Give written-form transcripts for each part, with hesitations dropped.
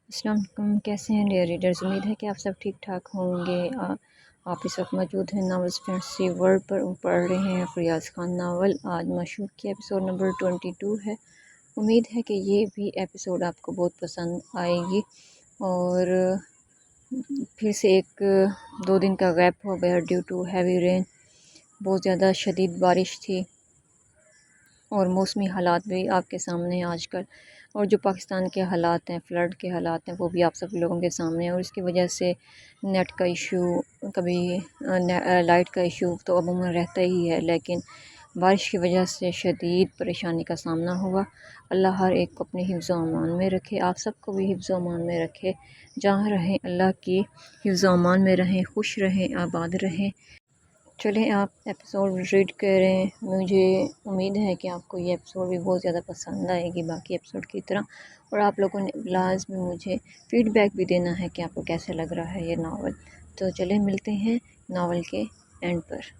अस्सलाम वालेकुम, कैसे हैं डियर रीडर्स। उम्मीद है कि आप सब ठीक ठाक होंगे। आप इस वक्त मौजूद हैं नावल्स फैंसी वर्ल्ड पर, पढ़ रहे हैं फरियाज खान नावल। आज मशहूर की एपिसोड नंबर 22 है। उम्मीद है कि ये भी एपिसोड आपको बहुत पसंद आएगी। और फिर से एक 2 दिन का गैप हो गया ड्यू टू हैवी रेन। बहुत ज़्यादा शदीद बारिश थी और मौसमी हालात भी आपके सामने हैं आजकल। और जो पाकिस्तान के हालात हैं, फ़्लड के हालात हैं, वो भी आप सब लोगों के सामने हैं। और इसकी वजह से नेट का इशू, कभी लाइट का इशू तो अमूमन रहता ही है, लेकिन बारिश की वजह से शदीद परेशानी का सामना हुआ। अल्लाह हर एक को अपने हिफ्ज़ व अमान में रखे, आप सबको भी हिफ्ज़ व अमान में रखे। जहाँ रहें अल्लाह की हिफ्ज़ व अमान में रहें, खुश रहें, आबाद रहें। चलें आप एपिसोड रीड करें। मुझे उम्मीद है कि आपको ये एपिसोड भी बहुत ज़्यादा पसंद आएगी बाकी एपिसोड की तरह। और आप लोगों ने लाज़मी मुझे फ़ीडबैक भी देना है कि आपको कैसे लग रहा है ये नावल। तो चलें मिलते हैं नावल के एंड पर।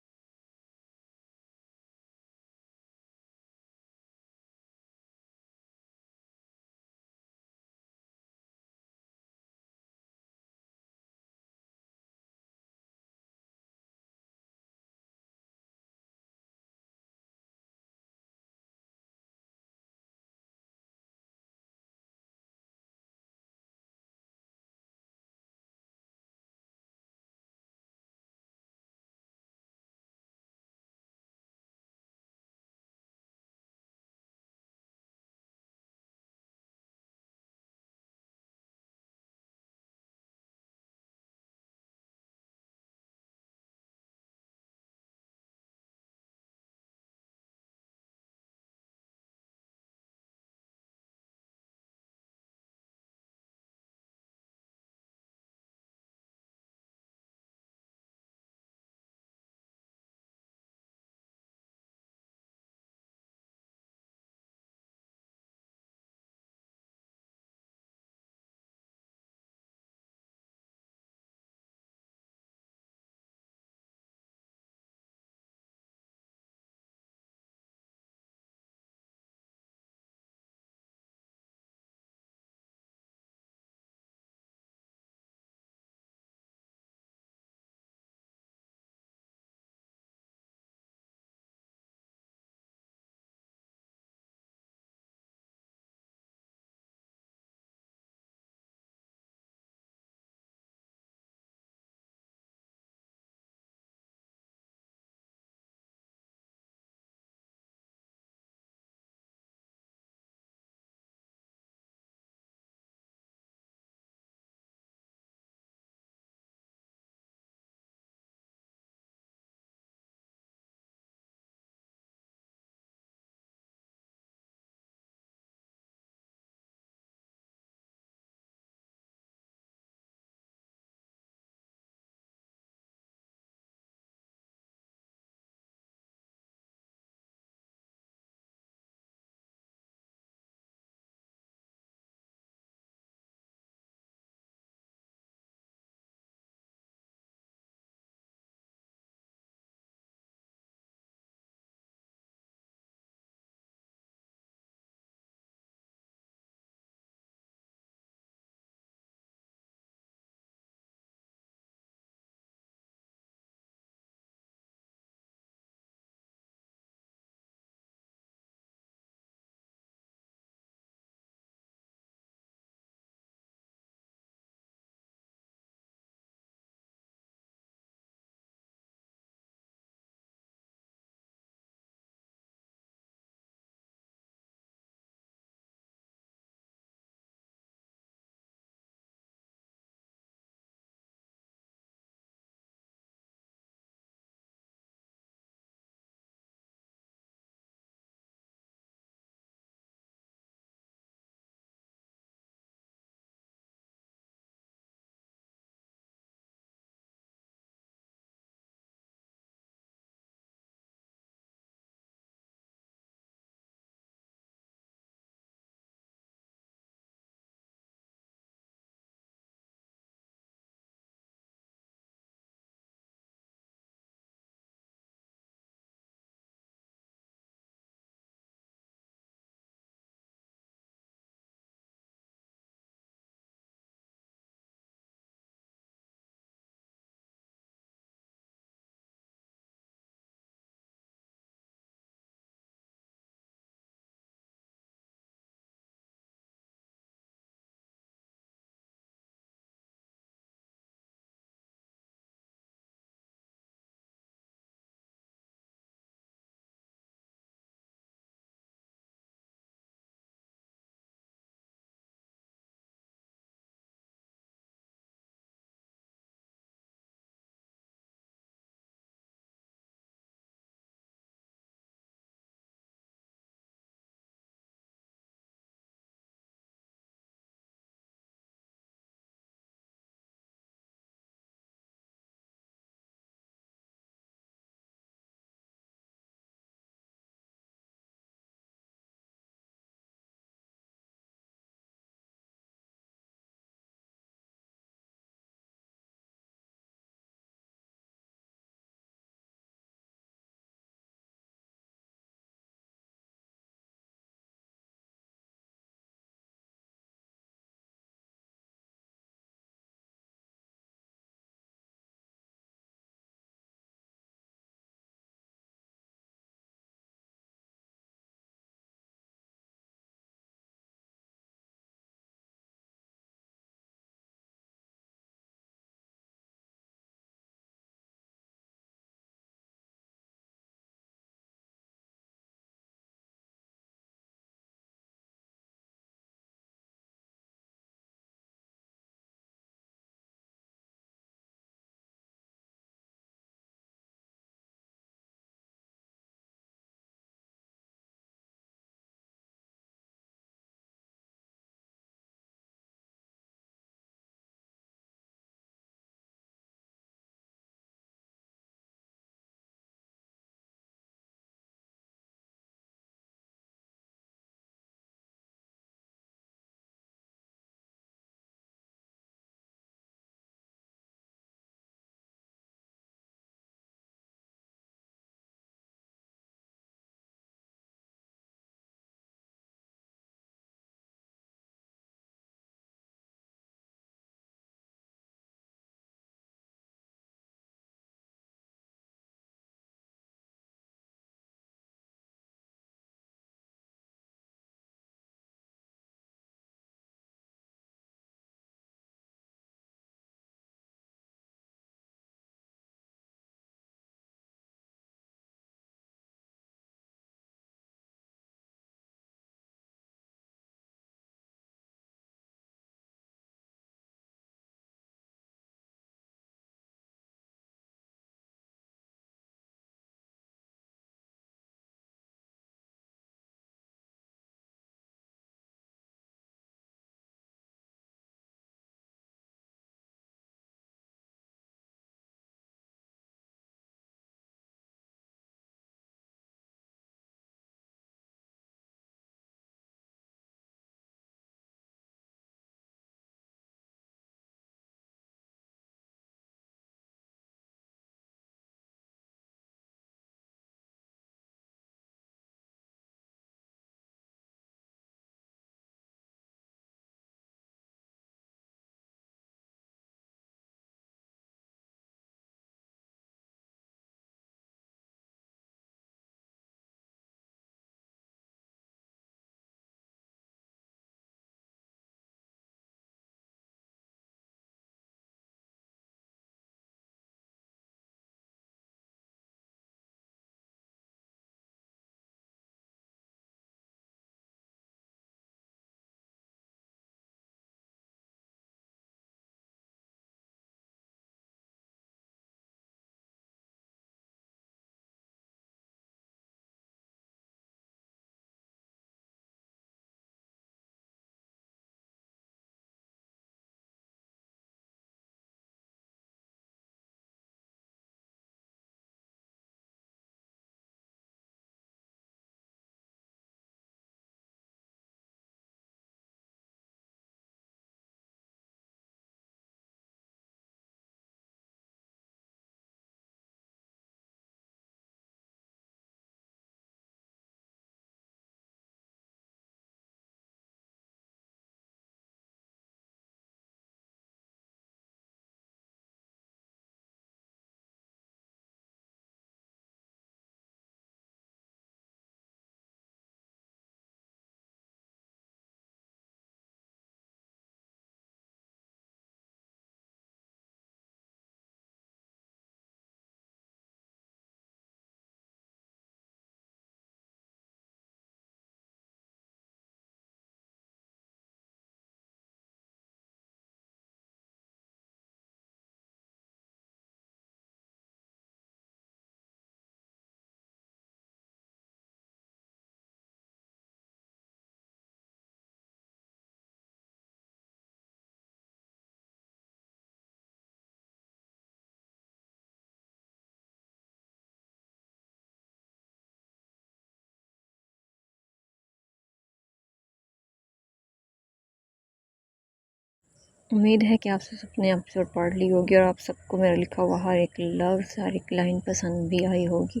उम्मीद है कि आप सब ने एपिसोड पढ़ ली होगी और आप सबको मेरा लिखा हुआ हर एक लफ्ज़ हर एक लाइन पसंद भी आई होगी।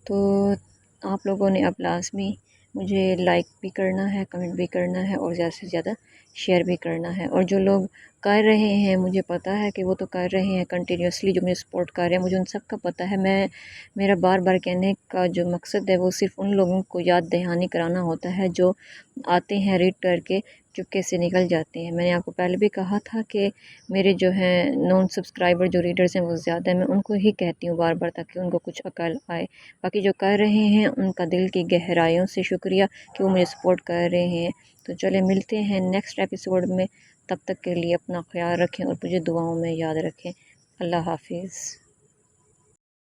तो आप लोगों ने अब लाज़मी मुझे लाइक भी करना है, कमेंट भी करना है और ज़्यादा से ज़्यादा शेयर भी करना है। और जो लोग कर रहे हैं, मुझे पता है कि वो तो कर रहे हैं कंटिन्यूसली, जो मुझे सपोर्ट कर रहे हैं, मुझे उन सब का पता है। मेरा बार बार कहने का जो मकसद है वो सिर्फ़ उन लोगों को याद दहानी कराना होता है जो आते हैं रीड करके चुपके से निकल जाते हैं। मैंने आपको पहले भी कहा था कि मेरे जो हैं नॉन सब्सक्राइबर जो रीडर्स हैं वो ज़्यादा है, मैं उनको ही कहती हूँ बार बार ताकि उनको कुछ अकल आए। बाकी जो कर रहे हैं उनका दिल की गहराइयों से शुक्रिया कि वो मुझे सपोर्ट कर रहे हैं। तो चले मिलते हैं नेक्स्ट एपिसोड में, तब तक के लिए अपना ख्याल रखें और मुझे दुआओं में याद रखें। अल्लाह हाफिज़।